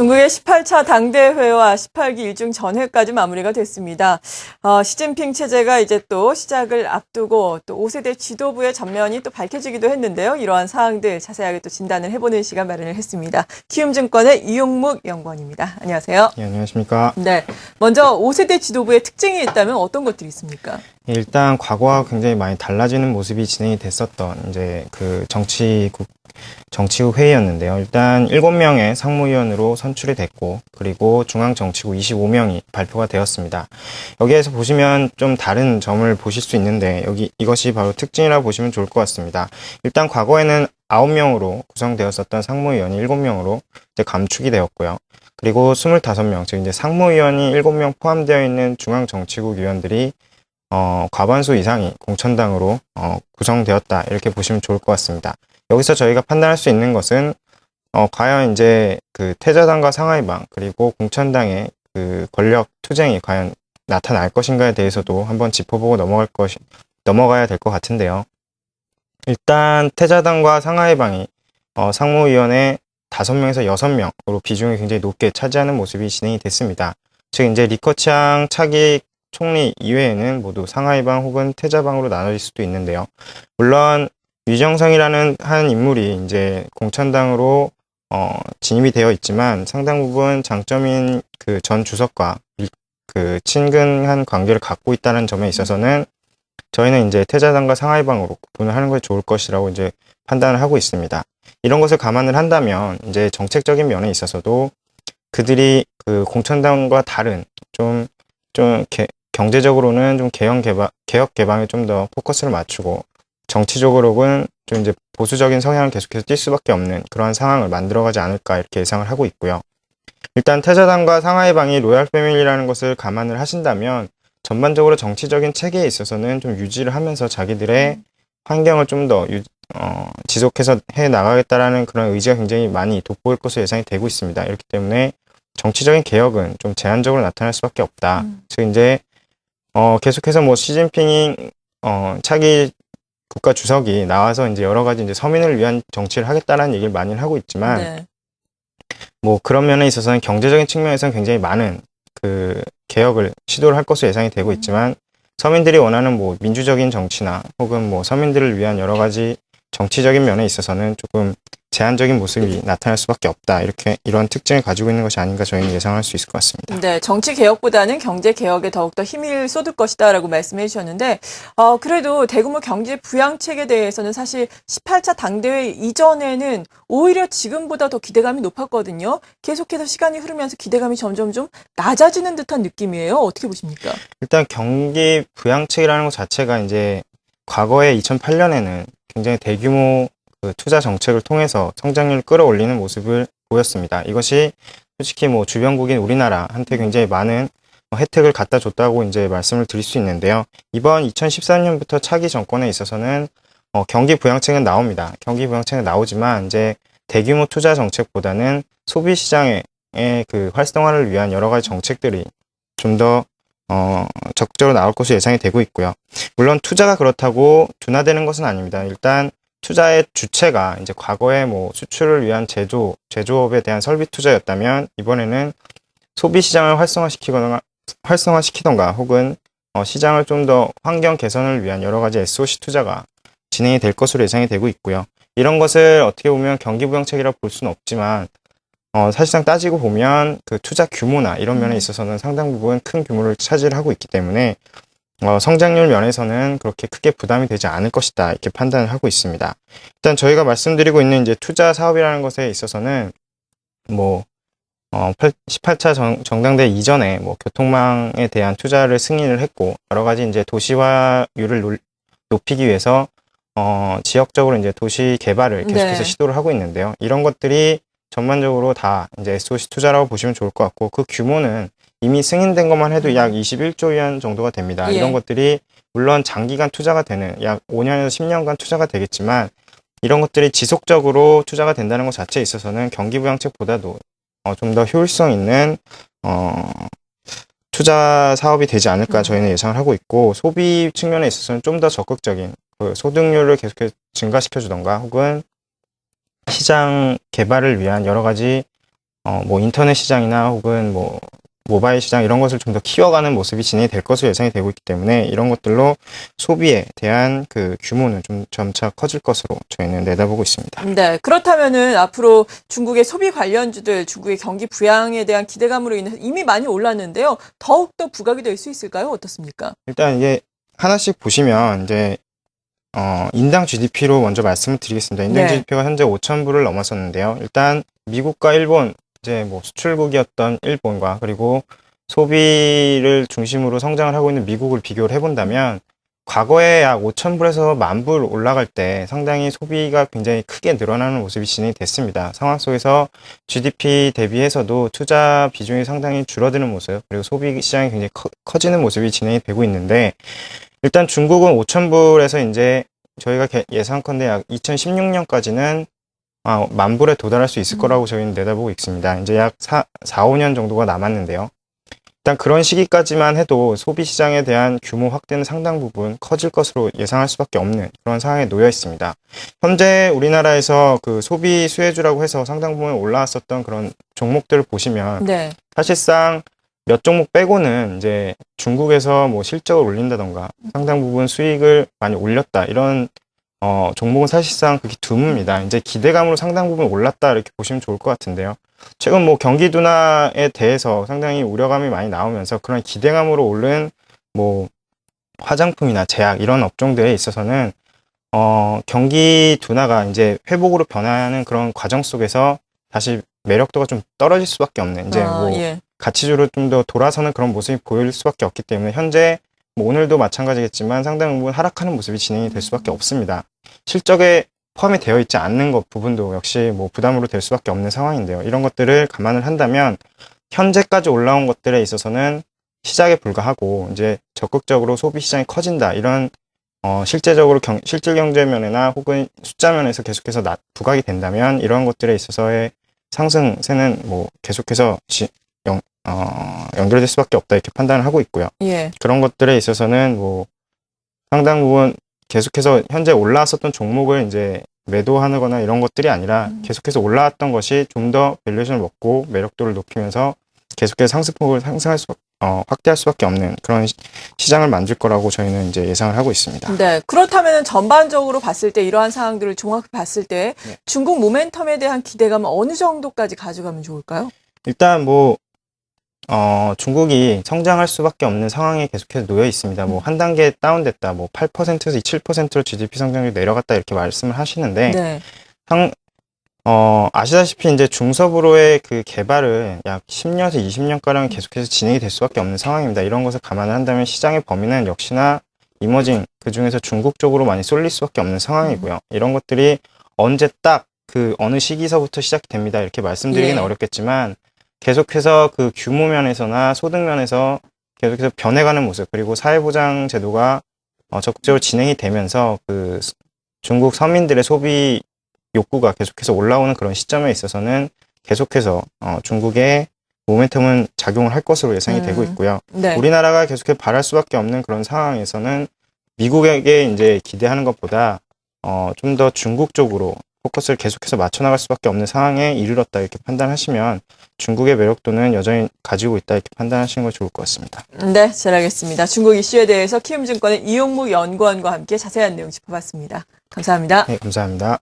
중국의 18차 당대회와 18기 일중 전회까지 마무리가 됐습니다. 시진핑 체제가 이제 또 시작을 앞두고 또 5세대 지도부의 전면이 또 밝혀지기도 했는데요. 이러한 사항들 자세하게 또 진단을 해보는 시간 마련을 했습니다. 키움증권의 이용묵 연구원입니다. 안녕하세요. 네, 안녕하십니까. 네, 먼저 5세대 지도부의 특징이 있다면 어떤 것들이 있습니까? 일단 과거와 굉장히 많이 달라지는 모습이 진행이 됐었던 이제 그 정치국 회의였는데요. 일단 7명의 상무위원으로 선출이 됐고, 그리고 중앙정치국 25명이 발표가 되었습니다. 여기에서 보시면 좀 다른 점을 보실 수 있는데, 이것이 바로 특징이라고 보시면 좋을 것 같습니다. 일단 과거에는 9명으로 구성되었었던 상무위원이 7명으로 이제 감축이 되었고요. 그리고 25명, 즉 이제 상무위원이 7명 포함되어 있는 중앙정치국 위원들이 과반수 이상이 공천당으로 구성되었다, 이렇게 보시면 좋을 것 같습니다. 여기서 저희가 판단할 수 있는 것은 과연 이제 그 태자당과 상하이방 그리고 공천당의 그 권력 투쟁이 과연 나타날 것인가에 대해서도 한번 짚어보고 넘어가야 될 것 같은데요. 일단 태자당과 상하이방이 상무위원회 5명에서 6명으로 비중이 굉장히 높게 차지하는 모습이 진행이 됐습니다. 즉 이제 리커창 차기 총리 이외에는 모두 상하이방 혹은 태자방으로 나눠질 수도 있는데요. 물론 유정성이라는 한 인물이 이제 공천당으로 진입이 되어 있지만 상당 부분 장점인 그 전 주석과 그 친근한 관계를 갖고 있다는 점에 있어서는 저희는 이제 태자당과 상하이방으로 구분을 하는 것이 좋을 것이라고 이제 판단을 하고 있습니다. 이런 것을 감안을 한다면 이제 정책적인 면에 있어서도 그들이 그 공천당과 다른 경제적으로는 좀 개혁 개방에 좀 더 포커스를 맞추고 정치적으로는 좀 이제 보수적인 성향을 계속해서 띌 수밖에 없는 그러한 상황을 만들어가지 않을까, 이렇게 예상을 하고 있고요. 일단 태자당과 상하이방이 로얄 패밀리라는 것을 감안을 하신다면 전반적으로 정치적인 체계에 있어서는 좀 유지를 하면서 자기들의 환경을 좀 더 지속해서 해 나가겠다라는 그런 의지가 굉장히 많이 돋보일 것으로 예상이 되고 있습니다. 이렇기 때문에 정치적인 개혁은 좀 제한적으로 나타날 수밖에 없다. 즉 이제 계속해서 뭐 시진핑이 차기 국가 주석이 나와서 이제 여러 가지 이제 서민을 위한 정치를 하겠다라는 얘기를 많이 하고 있지만, 네. 뭐 그런 면에 있어서는 경제적인 측면에서는 굉장히 많은 그 개혁을 시도를 할 것으로 예상이 되고 있지만, 서민들이 원하는 뭐 민주적인 정치나 혹은 뭐 서민들을 위한 여러 가지 정치적인 면에 있어서는 조금 제한적인 모습이 나타날 수밖에 없다, 이런 특징을 가지고 있는 것이 아닌가 저희는 예상할 수 있을 것 같습니다. 네, 정치 개혁보다는 경제 개혁에 더욱더 힘을 쏟을 것이다라고 말씀해 주셨는데, 그래도 대규모 경제 부양책에 대해서는 사실 18차 당대회 이전에는 오히려 지금보다 더 기대감이 높았거든요. 계속해서 시간이 흐르면서 기대감이 점점 좀 낮아지는 듯한 느낌이에요. 어떻게 보십니까? 일단 경기 부양책이라는 것 자체가 이제 과거에 2008년에는 굉장히 대규모 그 투자 정책을 통해서 성장률을 끌어올리는 모습을 보였습니다. 이것이 솔직히 뭐 주변국인 우리나라한테 굉장히 많은 혜택을 갖다 줬다고 이제 말씀을 드릴 수 있는데요. 이번 2013년부터 차기 정권에 있어서는 경기 부양책은 나옵니다. 경기 부양책은 나오지만 이제 대규모 투자 정책보다는 소비 시장의 그 활성화를 위한 여러 가지 정책들이 좀 더 적극적으로 나올 것으로 예상이 되고 있고요. 물론 투자가 그렇다고 둔화되는 것은 아닙니다. 일단 투자의 주체가 이제 과거에 뭐 수출을 위한 제조업에 대한 설비 투자였다면 이번에는 소비 시장을 활성화시키던가 혹은 시장을 좀 더 환경 개선을 위한 여러 가지 SOC 투자가 진행이 될 것으로 예상이 되고 있고요. 이런 것을 어떻게 보면 경기 부양책이라고 볼 수는 없지만 사실상 따지고 보면 그 투자 규모나 이런 면에 있어서는 상당 부분 큰 규모를 차지를 하고 있기 때문에 성장률 면에서는 그렇게 크게 부담이 되지 않을 것이다, 이렇게 판단을 하고 있습니다. 일단 저희가 말씀드리고 있는 이제 투자 사업이라는 것에 있어서는 뭐 18차 정당대 이전에 뭐 교통망에 대한 투자를 승인을 했고, 여러 가지 이제 도시화율을 높이기 위해서 지역적으로 이제 도시 개발을 계속해서 네. 시도를 하고 있는데요. 이런 것들이 전반적으로 다 이제 SOC 투자라고 보시면 좋을 것 같고, 그 규모는 이미 승인된 것만 해도 약 21조 원 정도가 됩니다. 예. 이런 것들이 물론 장기간 투자가 되는 약 5년에서 10년간 투자가 되겠지만, 이런 것들이 지속적으로 투자가 된다는 것 자체에 있어서는 경기 부양책보다도 좀 더 효율성 있는 투자 사업이 되지 않을까 저희는 예상을 하고 있고, 소비 측면에 있어서는 좀 더 적극적인 그 소득률을 계속해서 증가시켜 주던가 혹은 시장 개발을 위한 여러 가지 뭐 인터넷 시장이나 혹은 뭐 모바일 시장 이런 것을 좀 더 키워가는 모습이 진행이 될 것으로 예상이 되고 있기 때문에 이런 것들로 소비에 대한 그 규모는 좀 점차 커질 것으로 저희는 내다보고 있습니다. 네, 그렇다면은 앞으로 중국의 소비 관련주들, 중국의 경기 부양에 대한 기대감으로 인해서 이미 많이 올랐는데요. 더욱더 부각이 될 수 있을까요? 어떻습니까? 일단 이게 하나씩 보시면 이제 인당 GDP로 먼저 말씀을 드리겠습니다. 인당 네. GDP가 현재 5,000불을 넘어섰는데요. 일단 미국과 일본, 이제 뭐 수출국이었던 일본과 그리고 소비를 중심으로 성장을 하고 있는 미국을 비교를 해본다면 과거에 약 5,000불에서 10,000불 올라갈 때 상당히 소비가 굉장히 크게 늘어나는 모습이 진행이 됐습니다. 상황 속에서 GDP 대비해서도 투자 비중이 상당히 줄어드는 모습, 그리고 소비 시장이 굉장히 커지는 모습이 진행이 되고 있는데 일단 중국은 5,000불에서 이제 저희가 예상컨대 약 2016년까지는 10,000불에 도달할 수 있을 거라고 저희는 내다보고 있습니다. 이제 약 4, 5년 정도가 남았는데요. 일단 그런 시기까지만 해도 소비 시장에 대한 규모 확대는 상당 부분 커질 것으로 예상할 수밖에 없는 그런 상황에 놓여 있습니다. 현재 우리나라에서 그 소비 수혜주라고 해서 상당 부분 올라왔었던 그런 종목들을 보시면 네. 사실상 몇 종목 빼고는 이제 중국에서 뭐 실적을 올린다던가 상당 부분 수익을 많이 올렸다 이런 종목은 사실상 그게 드뭅니다. 이제 기대감으로 상당 부분 올랐다 이렇게 보시면 좋을 것 같은데요. 최근 뭐 경기 둔화에 대해서 상당히 우려감이 많이 나오면서 그런 기대감으로 오른 뭐 화장품이나 제약 이런 업종들에 있어서는 경기 둔화가 이제 회복으로 변하는 그런 과정 속에서 다시 매력도가 좀 떨어질 수밖에 없는 이제 뭐 예. 가치주로 좀 더 돌아서는 그런 모습이 보일 수밖에 없기 때문에 현재 뭐 오늘도 마찬가지겠지만 상당 부분 하락하는 모습이 진행이 될 수밖에 없습니다. 실적에 포함이 되어 있지 않는 것 부분도 역시 뭐 부담으로 될 수밖에 없는 상황인데요. 이런 것들을 감안을 한다면 현재까지 올라온 것들에 있어서는 시작에 불과하고 이제 적극적으로 소비 시장이 커진다 이런 실제적으로 실질 경제 면이나 혹은 숫자 면에서 계속해서 부각이 된다면 이런 것들에 있어서의 상승세는 뭐 계속해서 연결될 수밖에 없다 이렇게 판단을 하고 있고요. 예. 그런 것들에 있어서는 뭐 상당 부분 계속해서 현재 올라왔었던 종목을 이제 매도하거나 이런 것들이 아니라 계속해서 올라왔던 것이 좀 더 밸류에이션을 먹고 매력도를 높이면서 계속해서 상승폭을 확대할 수밖에 없는 그런 시장을 만들 거라고 저희는 이제 예상을 하고 있습니다. 네. 그렇다면 전반적으로 봤을 때 이러한 상황들을 종합해 봤을 때 네. 중국 모멘텀에 대한 기대감은 어느 정도까지 가져가면 좋을까요? 일단 뭐 중국이 성장할 수밖에 없는 상황에 계속해서 놓여 있습니다. 뭐 한 단계 다운됐다, 뭐 8%에서 7%로 GDP 성장률이 내려갔다 이렇게 말씀을 하시는데 네. 아시다시피 이제 중서부로의 그 개발은 약 10년에서 20년가량 계속해서 진행이 될 수밖에 없는 상황입니다. 이런 것을 감안을 한다면 시장의 범위는 역시나 이머징, 그 중에서 중국 쪽으로 많이 쏠릴 수밖에 없는 상황이고요. 이런 것들이 언제 딱 그 어느 시기서부터 시작이 됩니다. 이렇게 말씀드리기는 예. 어렵겠지만 계속해서 그 규모 면에서나 소득 면에서 계속해서 변해가는 모습, 그리고 사회보장 제도가 적극적으로 진행이 되면서 그 중국 서민들의 소비 욕구가 계속해서 올라오는 그런 시점에 있어서는 계속해서 중국의 모멘텀은 작용을 할 것으로 예상이 되고 있고요. 네. 우리나라가 계속해서 바랄 수밖에 없는 그런 상황에서는 미국에게 이제 기대하는 것보다 좀 더 중국 쪽으로 포커스를 계속해서 맞춰 나갈 수밖에 없는 상황에 이르렀다 이렇게 판단하시면 중국의 매력도는 여전히 가지고 있다 이렇게 판단하시는 게 좋을 것 같습니다. 네, 잘 알겠습니다. 중국 이슈에 대해서 키움증권의 이용무 연구원과 함께 자세한 내용 짚어봤습니다. 감사합니다. 네, 감사합니다.